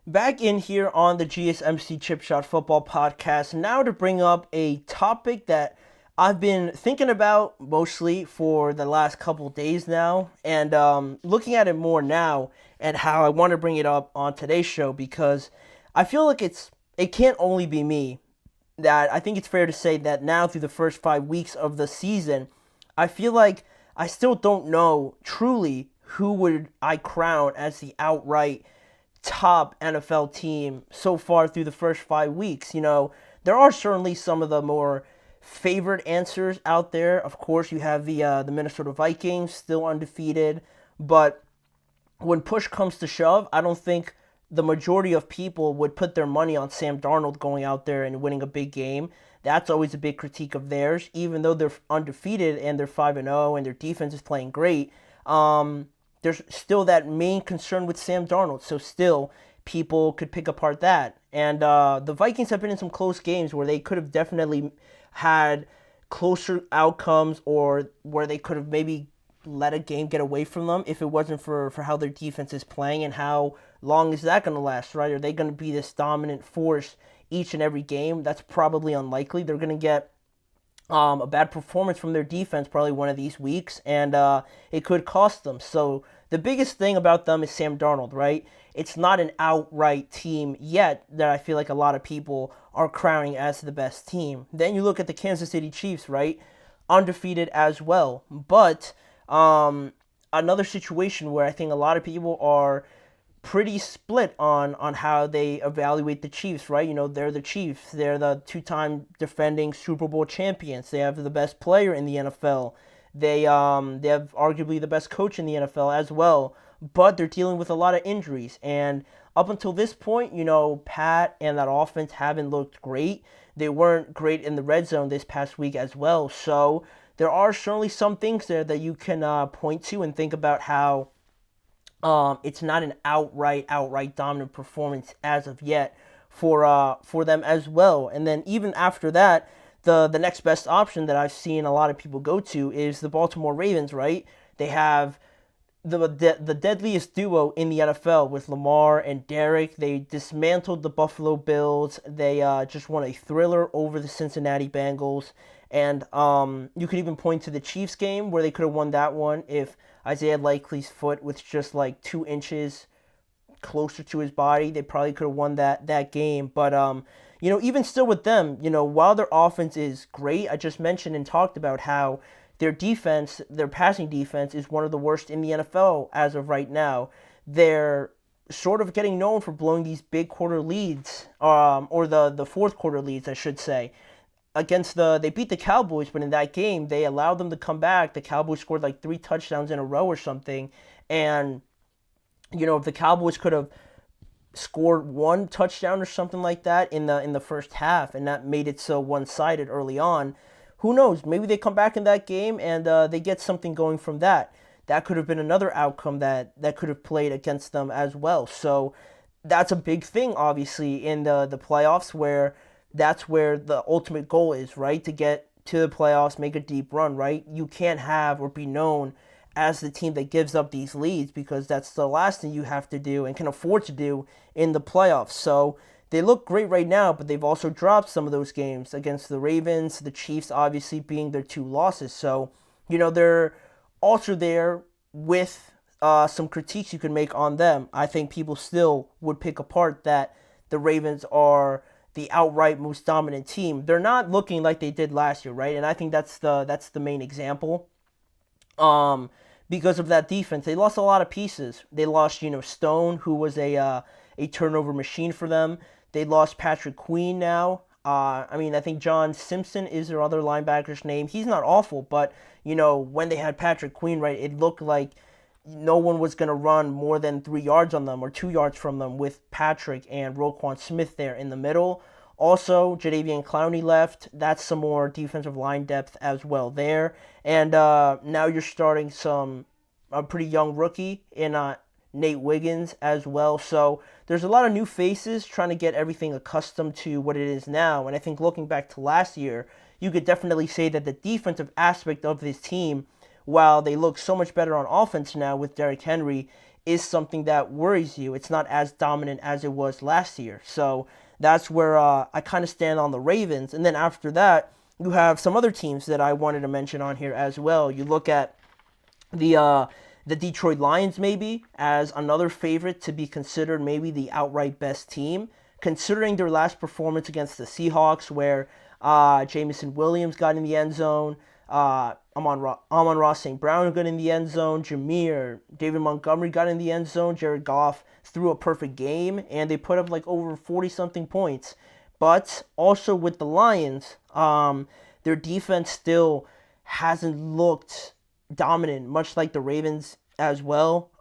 Back in here on the GSMC Chip Shot Football Podcast, now to bring up a topic that I've been thinking about mostly for the last couple days now, and looking at it more now, and how I want to bring it up on today's show because I feel like it can't only be me. That I think it's fair to say that now through the first 5 weeks of the season, I feel like I still don't know truly who would I crown as the outright top NFL team so far through the first 5 weeks. There are certainly some of the more favored answers out there. Of course, you have the Minnesota Vikings still undefeated, but when push comes to shove, I don't think the majority of people would put their money on Sam Darnold going out there and winning a big game. That's always a big critique of theirs, even though they're undefeated and they're 5-0 and their defense is playing great. There's still that main concern with Sam Darnold. So still, people could pick apart that. And the Vikings have been in some close games where they could have definitely had closer outcomes or where they could have maybe let a game get away from them if it wasn't for how their defense is playing and how long is that going to last, right? Are they going to be this dominant force each and every game? That's probably unlikely. They're going to get a bad performance from their defense probably one of these weeks, and it could cost them. So the biggest thing about them is Sam Darnold, right? It's not an outright team yet that I feel like a lot of people are crowning as the best team. Then you look at the Kansas City Chiefs, right? Undefeated as well. But another situation where I think a lot of people are pretty split on how they evaluate the Chiefs, right? They're the Chiefs. They're the two-time defending Super Bowl champions. They have the best player in the NFL. They have arguably the best coach in the NFL as well, but they're dealing with a lot of injuries. And up until this point, Pat and that offense haven't looked great. They weren't great in the red zone this past week as well. So there are certainly some things there that you can point to and think about how it's not an outright dominant performance as of yet for them as well. And then even after that, the next best option that I've seen a lot of people go to is the Baltimore Ravens. Right? They have the deadliest duo in the NFL with Lamar and Derek. They dismantled the Buffalo Bills. They just won a thriller over the Cincinnati Bengals. And you could even point to the Chiefs game where they could have won that one if Isaiah Likely's foot was just like 2 inches closer to his body. They probably could have won that game. But even still with them, while their offense is great, I just mentioned and talked about how their defense, their passing defense, is one of the worst in the NFL as of right now. They're sort of getting known for blowing these big quarter leads, or the fourth quarter leads, I should say. They beat the Cowboys, but in that game they allowed them to come back. The Cowboys scored like 3 touchdowns in a row or something, and if the Cowboys could have scored 1 touchdown or something like that in the first half, and that made it so one-sided early on. Who knows? Maybe they come back in that game and they get something going from that. That could have been another outcome that could have played against them as well. So that's a big thing, obviously, in the playoffs, where that's where the ultimate goal is, right? To get to the playoffs, make a deep run, right? You can't have or be known as the team that gives up these leads because that's the last thing you have to do and can afford to do in the playoffs. So they look great right now, but they've also dropped some of those games against the Ravens, the Chiefs obviously being their 2 losses. So, they're also there with some critiques you can make on them. I think people still would pick apart that the Ravens are the outright most dominant team. They're not looking like they did last year, right? And I think that's the main example. Because of that defense, they lost a lot of pieces. They lost, Stone, who was a turnover machine for them. They lost Patrick Queen now. I think John Simpson is their other linebacker's name. He's not awful, but, when they had Patrick Queen, right, it looked like no one was going to run more than 3 yards on them or 2 yards from them with Patrick and Roquan Smith there in the middle. Also, Jadeveon Clowney left. That's some more defensive line depth as well there. And now you're starting a pretty young rookie in Nate Wiggins as well. So there's a lot of new faces trying to get everything accustomed to what it is now. And I think looking back to last year, you could definitely say that the defensive aspect of this team, while they look so much better on offense now with Derrick Henry, is something that worries you. It's not as dominant as it was last year. So that's where I kind of stand on the Ravens. And then after that, you have some other teams that I wanted to mention on here as well. You look at the Detroit Lions maybe as another favorite to be considered maybe the outright best team, considering their last performance against the Seahawks, where Jamison Williams got in the end zone, Amon-Ra St. Brown got in the end zone, David Montgomery got in the end zone, Jared Goff threw a perfect game, and they put up like over 40-something points. But also with the Lions, their defense still hasn't looked dominant, much like the Ravens as well.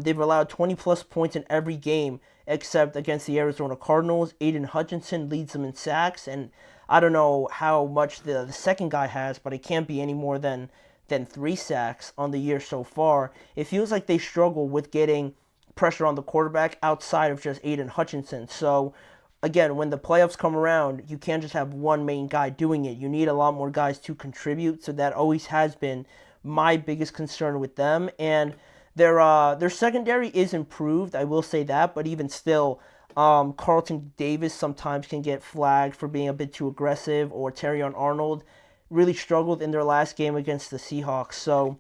They've allowed 20-plus points in every game except against the Arizona Cardinals. Aiden Hutchinson leads them in sacks, and I don't know how much the second guy has, but it can't be any more than 3 sacks on the year so far. It feels like they struggle with getting pressure on the quarterback outside of just Aiden Hutchinson. So again, when the playoffs come around, you can't just have one main guy doing it. You need a lot more guys to contribute. So that always has been my biggest concern with them. And their secondary is improved, I will say that, but even still, Carlton Davis sometimes can get flagged for being a bit too aggressive, or Terrion Arnold really struggled in their last game against the Seahawks. So,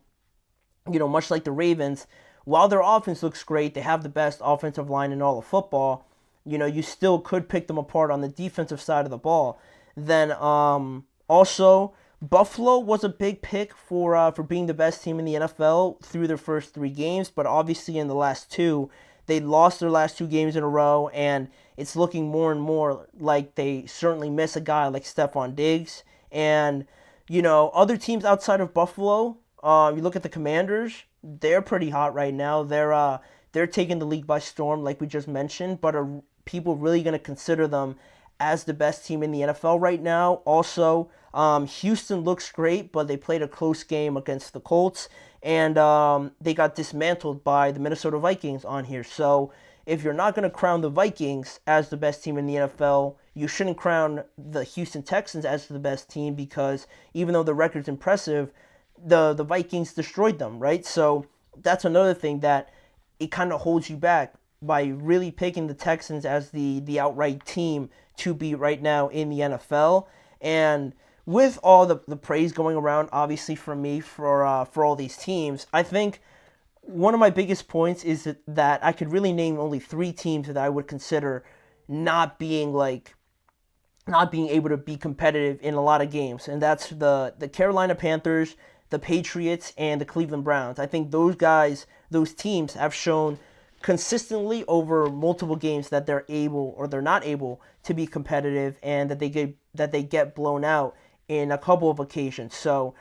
much like the Ravens, while their offense looks great, they have the best offensive line in all of football, you still could pick them apart on the defensive side of the ball. Then also, Buffalo was a big pick for being the best team in the NFL through their first 3 games, but obviously in the last 2, they lost their last 2 games in a row, and it's looking more and more like they certainly miss a guy like Stephon Diggs. And, other teams outside of Buffalo, you look at the Commanders, they're pretty hot right now. They're taking the league by storm, like we just mentioned, but are people really going to consider them as the best team in the NFL right now? Also, Houston looks great, but they played a close game against the Colts, and they got dismantled by the Minnesota Vikings on here. So if you're not going to crown the Vikings as the best team in the NFL, you shouldn't crown the Houston Texans as the best team, because even though the record's impressive, the Vikings destroyed them, right? So that's another thing that it kind of holds you back by really picking the Texans as the outright team to beat right now in the NFL. And with all the praise going around, obviously from me for all these teams, I think one of my biggest points is that I could really name only 3 teams that I would consider not being able to be competitive in a lot of games, and that's the Carolina Panthers, the Patriots, and the Cleveland Browns. I think those teams have shown consistently over multiple games that they're able or they're not able to be competitive, and that they get blown out in a couple of occasions. So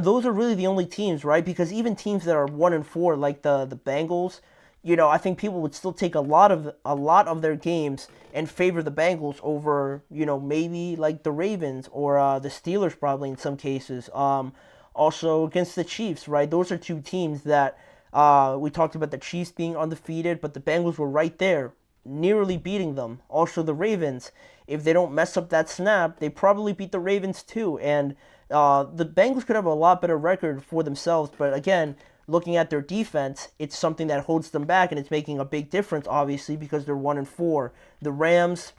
those are really the only teams, right? Because even teams that are 1-4, like the Bengals, I think people would still take a lot of their games and favor the Bengals over, maybe like the Ravens or the Steelers, probably in some cases. Also against the Chiefs, right? Those are 2 teams that we talked about the Chiefs being undefeated, but the Bengals were right there, nearly beating them. Also the Ravens, if they don't mess up that snap, they probably beat the Ravens too. And the Bengals could have a lot better record for themselves, but again, looking at their defense, it's something that holds them back, and it's making a big difference, obviously, because they're 1-4. The Rams,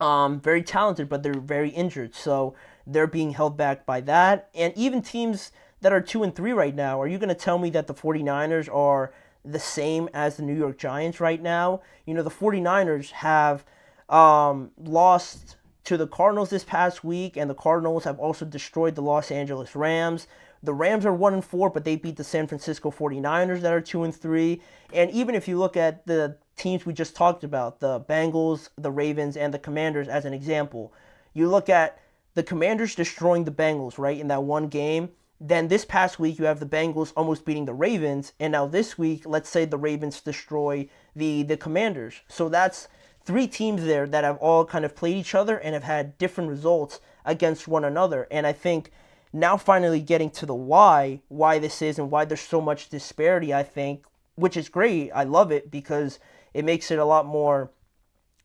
very talented, but they're very injured, so they're being held back by that. And even teams that are 2-3 right now, are you going to tell me that the 49ers are the same as the New York Giants right now? The 49ers have lost to the Cardinals this past week, and the Cardinals have also destroyed the Los Angeles Rams. The Rams are 1-4, but they beat the San Francisco 49ers that are 2-3. And even if you look at the teams we just talked about, the Bengals, the Ravens, and the Commanders as an example, you look at the Commanders destroying the Bengals, right, in that one game. Then this past week, you have the Bengals almost beating the Ravens. And now this week, let's say the Ravens destroy the Commanders. So that's 3 teams there that have all kind of played each other and have had different results against one another. And I think now finally getting to the why this is and why there's so much disparity, I think, which is great. I love it because it makes it a lot more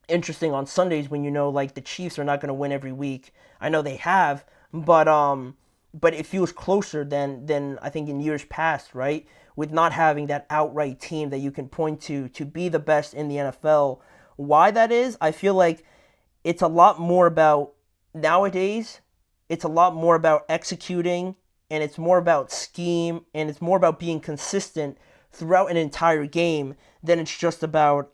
interesting on Sundays when like the Chiefs are not going to win every week. I know they have, but it feels closer than I think in years past, right? with not having that outright team that you can point to be the best in the NFL. Why that is, I feel like it's a lot more about nowadays, it's a lot more about executing, and it's more about scheme, and it's more about being consistent throughout an entire game than it's just about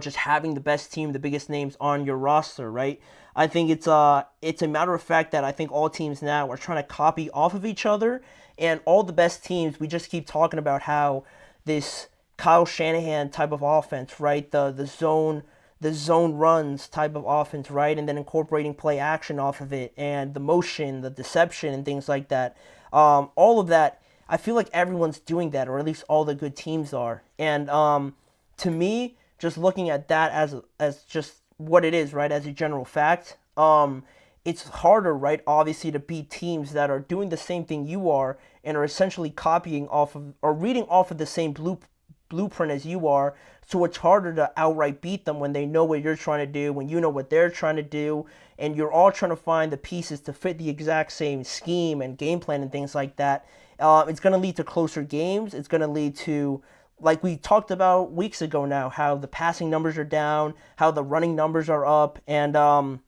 just having the best team, the biggest names on your roster, right? I think it's a matter of fact that I think all teams now are trying to copy off of each other, and all the best teams, we just keep talking about how this Kyle Shanahan type of offense, right? The zone runs type of offense, right? And then incorporating play action off of it, and the motion, the deception, and things like that. All of that, I feel like everyone's doing that, or at least all the good teams are. And to me, just looking at that as just what it is, right, as a general fact, it's harder, right, obviously, to beat teams that are doing the same thing you are and are essentially copying off of or reading off of the same blueprint as you are. So it's harder to outright beat them when they know what you're trying to do, when you know what they're trying to do, and you're all trying to find the pieces to fit the exact same scheme and game plan and things like that. It's going to lead to closer games. It's going to lead to, like we talked about weeks ago now, how the passing numbers are down, how the running numbers are up, and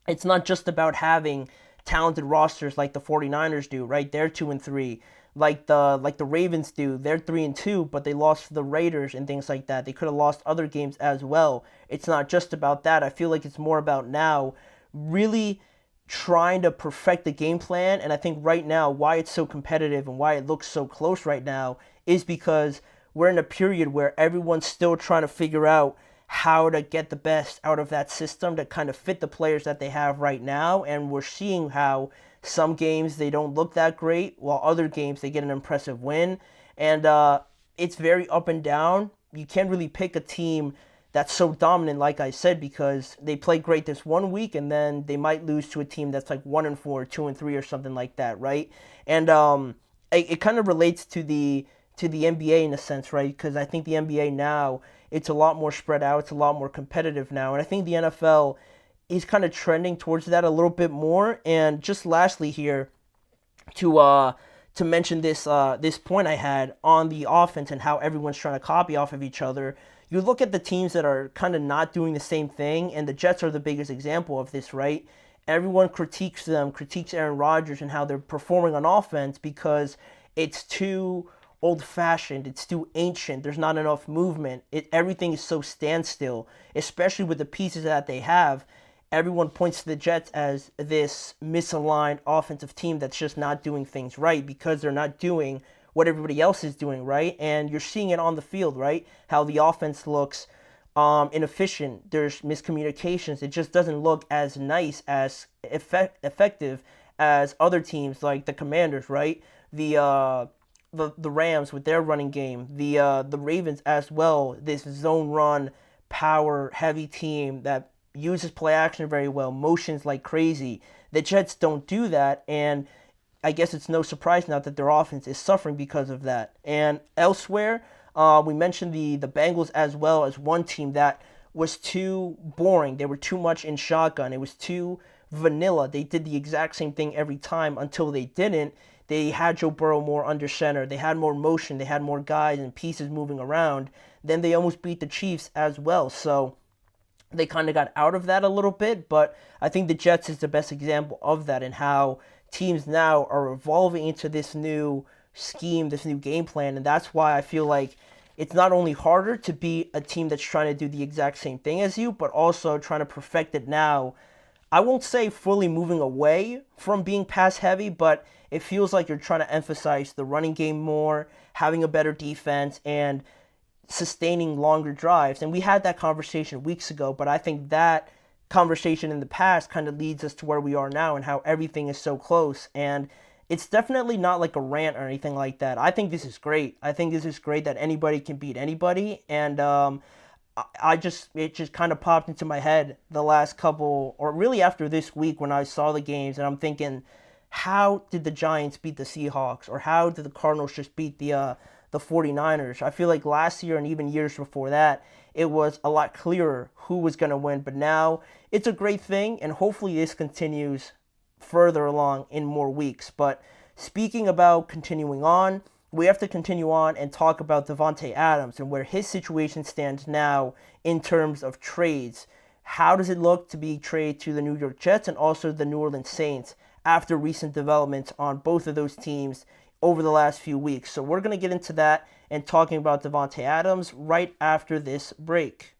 it's not just about having talented rosters like the 49ers do, right? They're 2-3. Like the Ravens do, they're 3-2, but they lost to the Raiders and things like that. They could have lost other games as well. It's not just about that. I feel like it's more about now really trying to perfect the game plan. And I think right now why it's so competitive and why it looks so close right now is because we're in a period where everyone's still trying to figure out how to get the best out of that system to kind of fit the players that they have right now. And we're seeing how some games they don't look that great, while other games they get an impressive win. And it's very up and down. You can't really pick a team that's so dominant, like I said, because they play great this one week and then they might lose to a team that's like 1-4, 2-3, or something like that, right? And it kind of relates to the NBA in a sense, right? Because I think the NBA now, it's a lot more spread out, it's a lot more competitive now, and I think the NFL is kind of trending towards that a little bit more. And just lastly here, to mention this point I had on the offense and how everyone's trying to copy off of each other. You look at the teams that are kind of not doing the same thing, and the Jets are the biggest example of this, right? Everyone critiques Aaron Rodgers and how they're performing on offense because it's too old-fashioned, it's too ancient, there's not enough movement, everything is so standstill, especially with the pieces that they have. Everyone points to the Jets as this misaligned offensive team that's just not doing things right because they're not doing what everybody else is doing, right? And you're seeing it on the field, right? How the offense looks inefficient. There's miscommunications. It just doesn't look as nice, as effective as other teams like the Commanders, right? The Rams with their running game, the Ravens as well. This zone run, power heavy team that uses play action very well, motions like crazy. The Jets don't do that, and I guess it's no surprise now that their offense is suffering because of that. And elsewhere, we mentioned the Bengals as well as one team that was too boring. They were too much in shotgun. It was too vanilla. They did the exact same thing every time until they didn't. They had Joe Burrow more under center. They had more motion. They had more guys and pieces moving around. Then they almost beat the Chiefs as well. So they kind of got out of that a little bit, but I think the Jets is the best example of that and how teams now are evolving into this new scheme, this new game plan, and that's why I feel like it's not only harder to beat a team that's trying to do the exact same thing as you, but also trying to perfect it now. I won't say fully moving away from being pass heavy, but it feels like you're trying to emphasize the running game more, having a better defense, and sustaining longer drives. And we had that conversation weeks ago, but I think that conversation in the past kind of leads us to where we are now and how everything is so close. And it's definitely not like a rant or anything like that. I think this is great. I think this is great that anybody can beat anybody. And it just kind of popped into my head the last couple, or really after this week when I saw the games, and I'm thinking, how did the Giants beat the Seahawks, or how did the Cardinals just beat the 49ers? I feel like last year and even years before that, it was a lot clearer who was going to win. But now it's a great thing, and hopefully this continues further along in more weeks. But speaking about continuing on, we have to continue on and talk about Devontae Adams and where his situation stands now in terms of trades. How does it look to be traded to the New York Jets and also the New Orleans Saints after recent developments on both of those teams over the last few weeks? So we're going to get into that and talking about Devontae Adams right after this break.